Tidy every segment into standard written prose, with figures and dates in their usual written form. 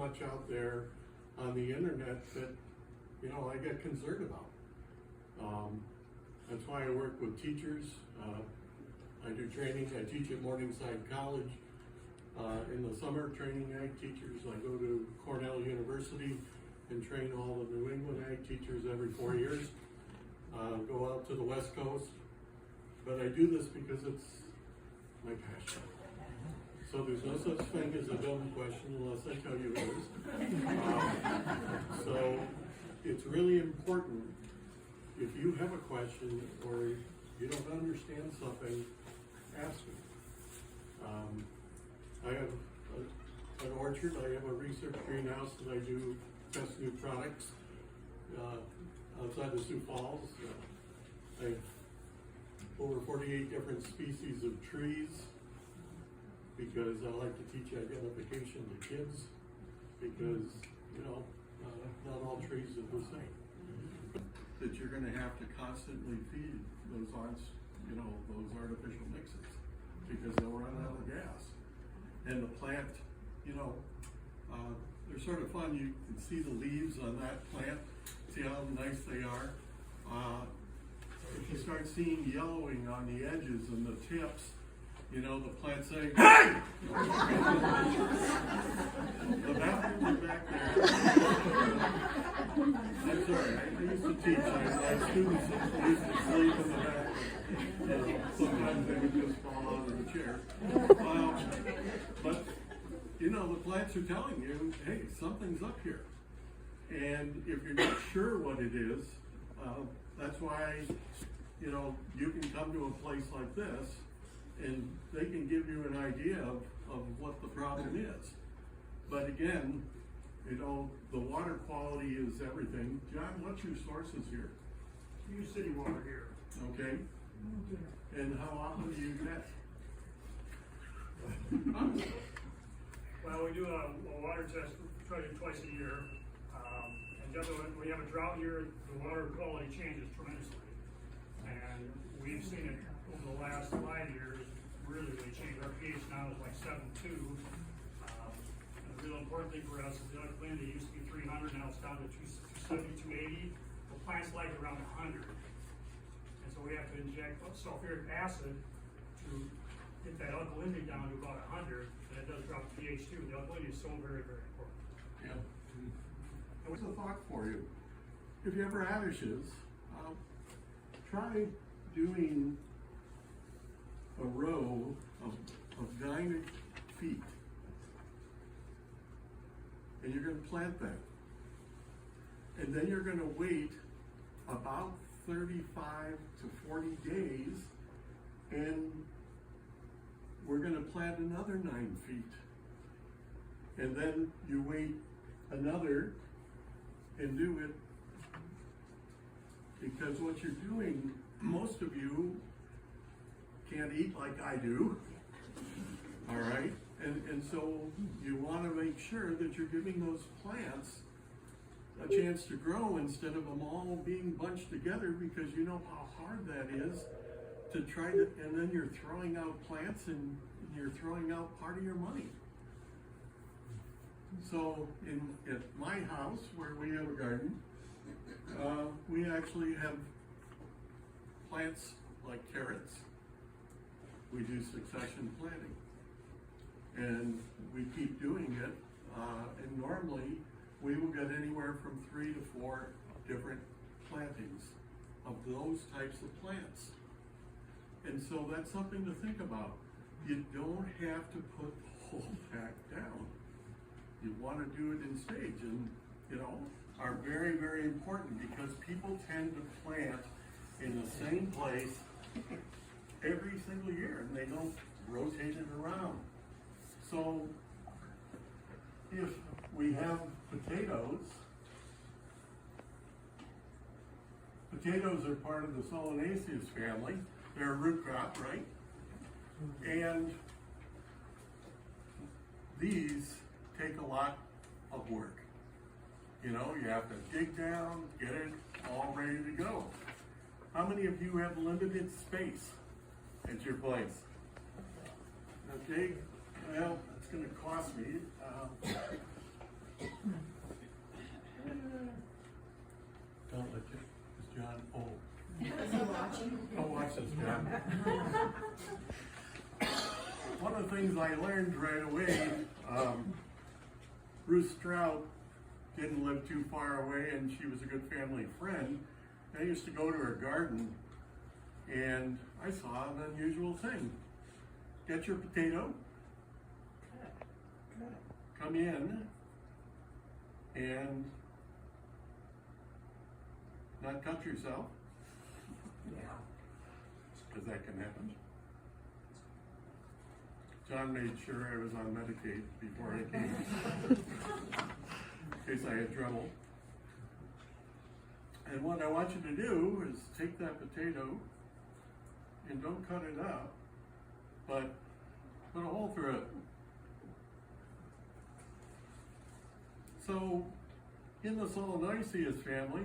much out there on the internet that, you know, I get concerned about. That's why I work with teachers. I do training. I teach at Morningside College. In the summer, training ag teachers. I go to Cornell University and train all the New England ag teachers every 4 years. Go out to the West Coast. But I do this because it's my passion. So there's no such thing as a dumb question unless I tell you it is. So it's really important, if you have a question or you don't understand something, ask me. I have an orchard. I have a research greenhouse that I do test new products outside of Sioux Falls. I have over 48 different species of trees because I like to teach identification to kids because, you know, not all trees are the same. That you're going to have to constantly feed those artificial mixes because they'll run out of gas. And the plant, you know, they're sort of fun. You can see the leaves on that plant, see how nice they are. If you start seeing yellowing on the edges and the tips, you know, the plant's saying, "Hey!" The bathrooms are back there. I'm sorry, I used to teach. My students used to sleep in the back. You know, sometimes they would just fall out of the chair. But, you know, the plants are telling you, hey, something's up here. And if you're not sure what it is, that's why, you know, you can come to a place like this and they can give you an idea of what the problem is. But again, you know, the water quality is everything. John, what's your sources here? We use city water here. Okay. And how often do you use that? Well, we do a water test, try to do twice a year. And definitely when we have a drought year, the water quality changes tremendously. And we've seen it over the last 5 years really change. Our pH now is like 7.2. And the real important thing for us is the alkalinity used to be 300, now it's down to 270, 280. The plants like around 100. And so we have to inject sulfuric acid to get that alkalinity down to about 100, and it does drop the pH too. The alkalinity is so very, very important. Yeah. What's a thought for you? If you ever have issues, try doing a row of 9 feet. And you're going to plant that. And then you're going to wait about 35 to 40 days, and we're going to plant another 9 feet. And then you wait another and do it, because what you're doing, most of you can't eat like I do, all right? And so you want to make sure that you're giving those plants a chance to grow instead of them all being bunched together, because you know how hard that is to try to, and then you're throwing out plants and you're throwing out part of your money. So at my house, where we have a garden, we actually have plants like carrots. We do succession planting. And we keep doing it, and normally we will get anywhere from 3 to 4 different plantings of those types of plants. And so that's something to think about. You don't have to put the whole pack down. You want to do it in stage, and you know, are very, very important, because people tend to plant in the same place every single year and they don't rotate it around. So if we have potatoes are part of the Solanaceous family. They're a root crop, right? And these take a lot of work. You know, you have to dig down, get it all ready to go. How many of you have limited space at your place? Okay, well, it's going to cost me. this, John. One of the things I learned right away, Ruth Stroud didn't live too far away, and she was a good family friend. I used to go to her garden, and I saw an unusual thing. Get your potato, come in, and not cut yourself, because that can happen. John made sure I was on Medicaid before I came, in case I had trouble. And what I want you to do is take that potato and don't cut it up, but put a hole through it. So, in the Solanaceous family,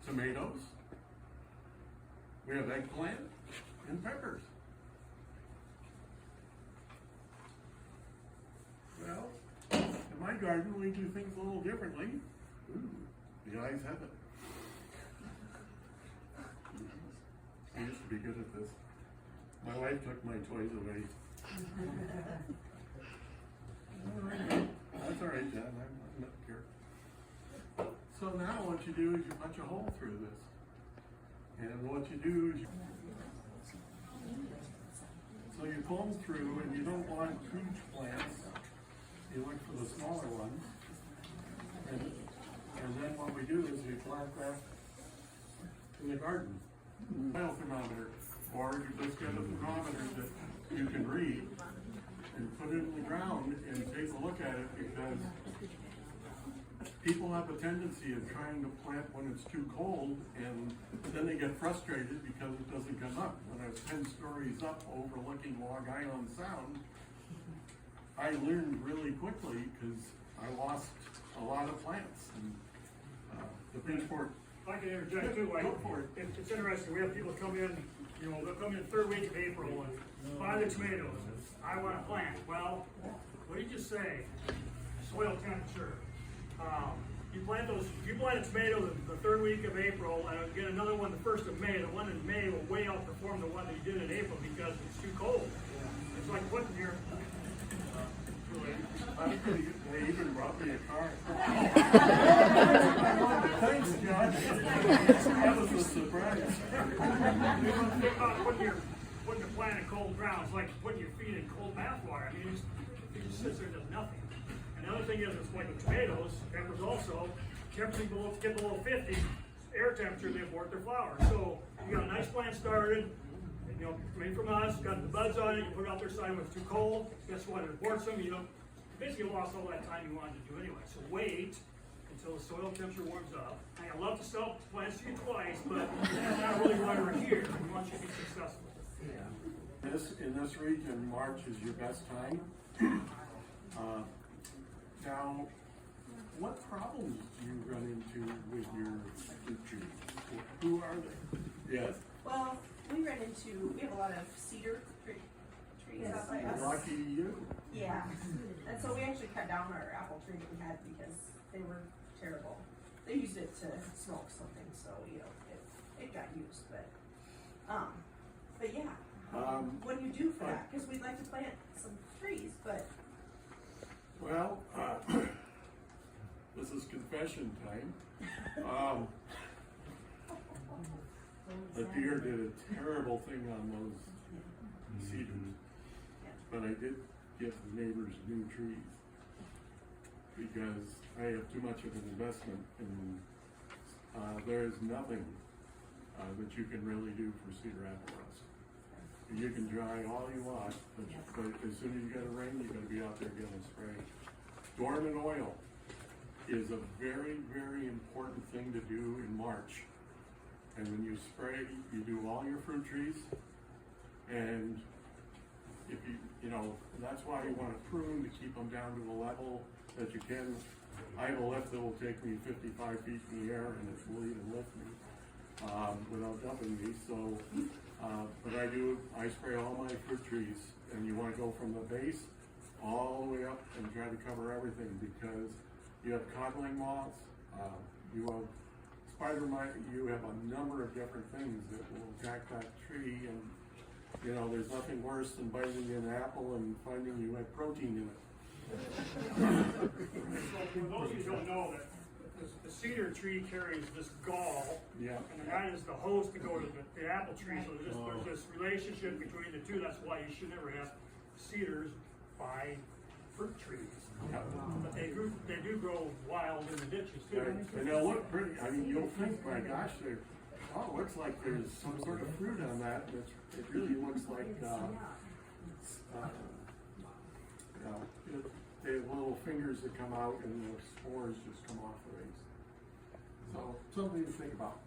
tomatoes, we have eggplant and peppers. Well, in my garden, we do things a little differently. Ooh, the eyes have it. I used to be good at this. My wife took my toys away. That's all right, Dad. I'm not here. So now what you do is you punch a hole through this. And what you do is so you comb through, and you don't want huge plants. You look for the smaller ones. And then what we do is we plant that in the garden. Oil thermometer, or you just get a thermometer that you can read and put it in the ground and take a look at it, because people have a tendency of trying to plant when it's too cold, and then they get frustrated because it doesn't come up. When I was 10 stories up overlooking Long Island Sound, I learned really quickly because I lost a lot of plants. And the Bridgeport. If I can interject too, it's interesting, we have people come in, they'll come in the third week of April and buy the tomatoes. I want to plant. Well, what did you say? Soil temperature. You plant a tomato the third week of April, and get another one the 1st of May. The one in May will way outperform the one that you did in April because it's too cold. It's like putting your They even brought me a car. Thanks, John. That was a surprise. Think about putting a plant in cold ground. It's like putting your feet in cold bath water. I mean, it just sits there and does nothing. And the other thing is, it's like with tomatoes, peppers also, temperature get below 50, air temperature, they abort their flowers. So you got a nice plant started, made from us, got the buds on it, you put it out there, side when it's too cold, guess what, it aborts them, you basically lost all that time you wanted to do anyway. So wait until the soil temperature warms up. I love to sell plants to you twice, but that's not really why we're here. We want you to be successful. In this region, March is your best time. Now, what problems do you run into with your fruit trees? Who are they? Yes. Well, we have a lot of cedar trees out by us. Lucky you. Yeah, and so we actually cut down our apple tree that we had because they were terrible. They used it to smoke something, so it got used. But yeah. What do you do for that? Because we'd like to plant some trees, but. Well, this is confession time. The deer did a terrible thing on those cedars, but I did give the neighbors new trees because I have too much of an investment, and there is nothing that you can really do for cedar apple rust. You can dry all you want, but as soon as you get a rain, you're going to be out there getting sprayed. Dormant oil is a very, very important thing to do in March. And when you spray, you do all your fruit trees, and if that's why you want to prune, to keep them down to a level that you can. I have a lift that will take me 55 feet in the air, and it will even lift me without dumping me. So, but I spray all my fruit trees, and you want to go from the base all the way up and try to cover everything, because you have codling moths, you have spider mite, you have a number of different things that will attack that tree, and, you know, there's nothing worse than biting an apple and finding you had protein in it. So for those of you who don't know, that the cedar tree carries this gall, Yeah. and that is the host to go to the apple tree, so there's this relationship between the two. That's why you should never have cedars by fruit trees. Yeah. But they do grow wild in the ditches too. And they'll look pretty, I mean, you'll think, my gosh, it looks like there's some sort of fruit on that, and it really looks like, they have little fingers that come out and the spores just come off of these. So, something to think about.